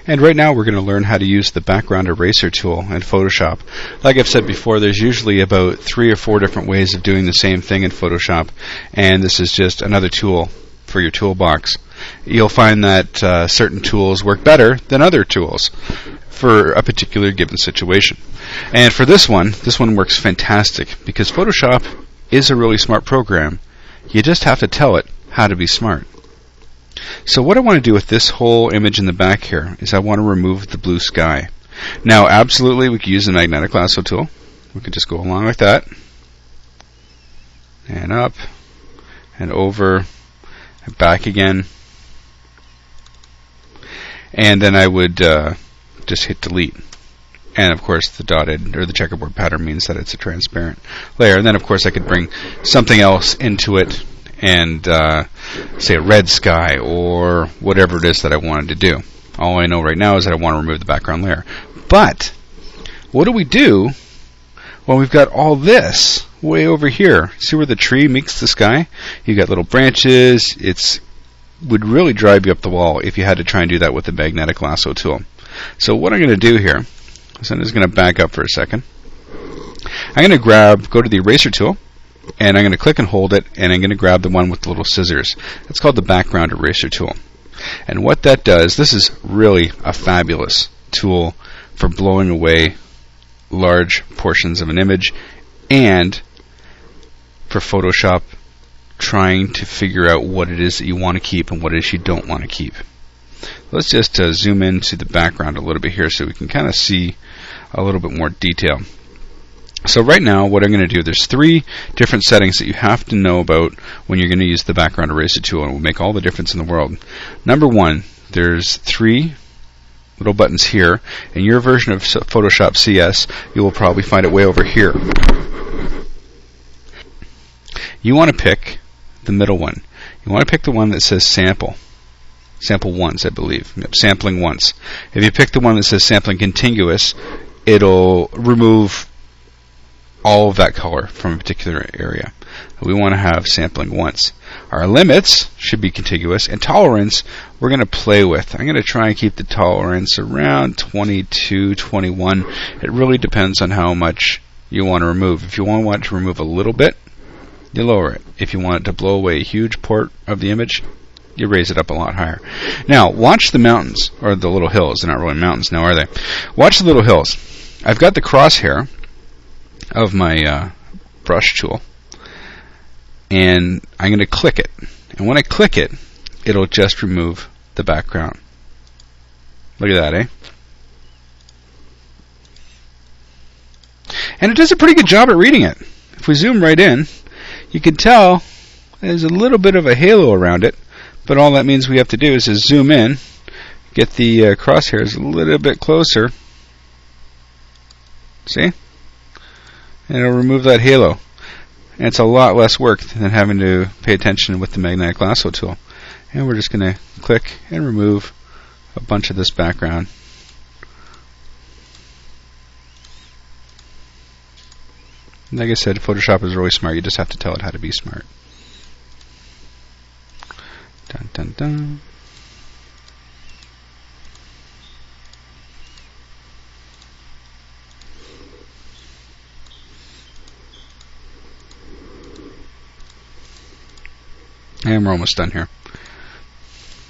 And right now we're going to learn how to use the background eraser tool in Photoshop. Like I've said before, there's usually about 3 or 4 different ways of doing the same thing in Photoshop, and this is just another tool for your toolbox. You'll find that certain tools work better than other tools for a particular given situation. And for this one works fantastic because Photoshop is a really smart program. You just have to tell it how to be smart. So what I want to do with this whole image in the back here is I want to remove the blue sky. Now absolutely we could use the magnetic lasso tool. We could just go along like that and up and over and back again, and then I would just hit delete. And of course the dotted or the checkerboard pattern means that it's a transparent layer. And then of course I could bring something else into it and say a red sky or whatever it is that I wanted to do. All I know right now is that I want to remove the background layer. But what do we do when we've got all this way over here? See where the tree meets the sky? You got little branches. It would really drive you up the wall if you had to try and do that with the magnetic lasso tool. So what I'm going to do here is I'm just going to back up for a second. I'm going to go to the eraser tool, and I'm going to click and hold it, and I'm going to grab the one with the little scissors. It's called the background eraser tool. And what that does, this is really a fabulous tool for blowing away large portions of an image and for Photoshop trying to figure out what it is that you want to keep and what it is you don't want to keep. Let's just zoom into the background a little bit here so we can kind of see a little bit more detail. So right now what I'm going to do, there's 3 different settings that you have to know about when you're going to use the background eraser tool, and it will make all the difference in the world. Number 1, there's 3 little buttons here. In your version of Photoshop CS, you will probably find it way over here. You want to pick the middle one. You want to pick the one that says sample. Sample once, I believe. Yep, sampling once. If you pick the one that says sampling contiguous, it'll remove all of that color from a particular area. We want to have sampling once. Our limits should be contiguous, and tolerance we're going to play with. I'm going to try and keep the tolerance around 22, 21. It really depends on how much you want to remove. If you want to remove a little bit, you lower it. If you want it to blow away a huge part of the image, you raise it up a lot higher. Now, watch the mountains, or the little hills. They're not really mountains now, are they? Watch the little hills. I've got the crosshair of my brush tool, and I'm going to click it. And when I click it, it'll just remove the background. Look at that, eh? And it does a pretty good job at reading it. If we zoom right in, you can tell there's a little bit of a halo around it, but all that means we have to do is just zoom in, get the crosshairs a little bit closer. See? And it'll remove that halo. And it's a lot less work than having to pay attention with the magnetic lasso tool. And we're just going to click and remove a bunch of this background. Like I said, Photoshop is really smart. You just have to tell it how to be smart. Dun, dun, dun. And we're almost done here.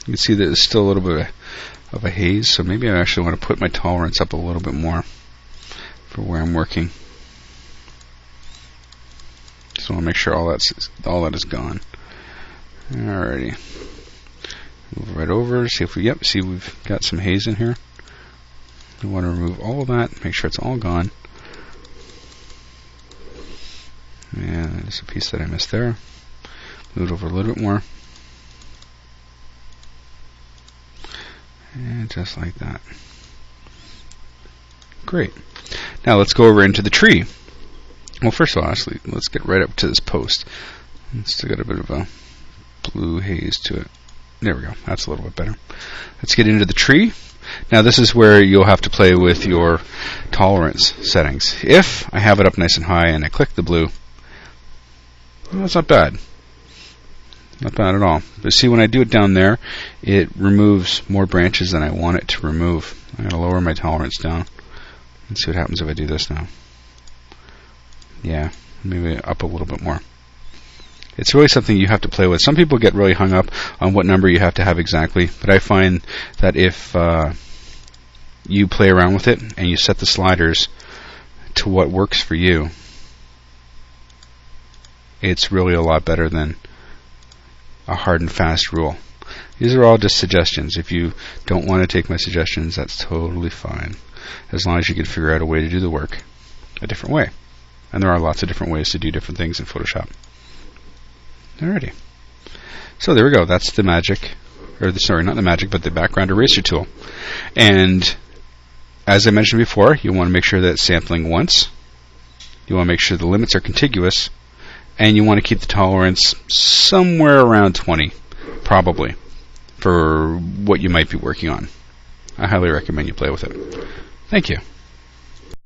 You can see that there's still a little bit of a haze, so maybe I actually want to put my tolerance up a little bit more for where I'm working. Just want to make sure all that is gone. Alrighty. Move right over, see if see we've got some haze in here. We want to remove all of that, make sure it's all gone. And there's a piece that I missed there. Move it over a little bit more. And just like that. Great. Now let's go over into the tree. Well, first of all, actually, let's get right up to this post. It's still got a bit of a blue haze to it. There we go. That's a little bit better. Let's get into the tree. Now this is where you'll have to play with your tolerance settings. If I have it up nice and high and I click the blue, well, that's not bad. Not bad at all. But see, when I do it down there, it removes more branches than I want it to remove. I'm going to lower my tolerance down. Let's see what happens if I do this now. Yeah, maybe up a little bit more. It's really something you have to play with. Some people get really hung up on what number you have to have exactly, but I find that if you play around with it and you set the sliders to what works for you, it's really a lot better than a hard and fast rule. These are all just suggestions. If you don't want to take my suggestions, that's totally fine, as long as you can figure out a way to do the work a different way. And there are lots of different ways to do different things in Photoshop. Alrighty. So there we go. That's the magic, or sorry, not the magic, but the background eraser tool. And as I mentioned before, you want to make sure that it's sampling once. You want to make sure the limits are contiguous, and you want to keep the tolerance somewhere around 20, probably, for what you might be working on. I highly recommend you play with it. Thank you.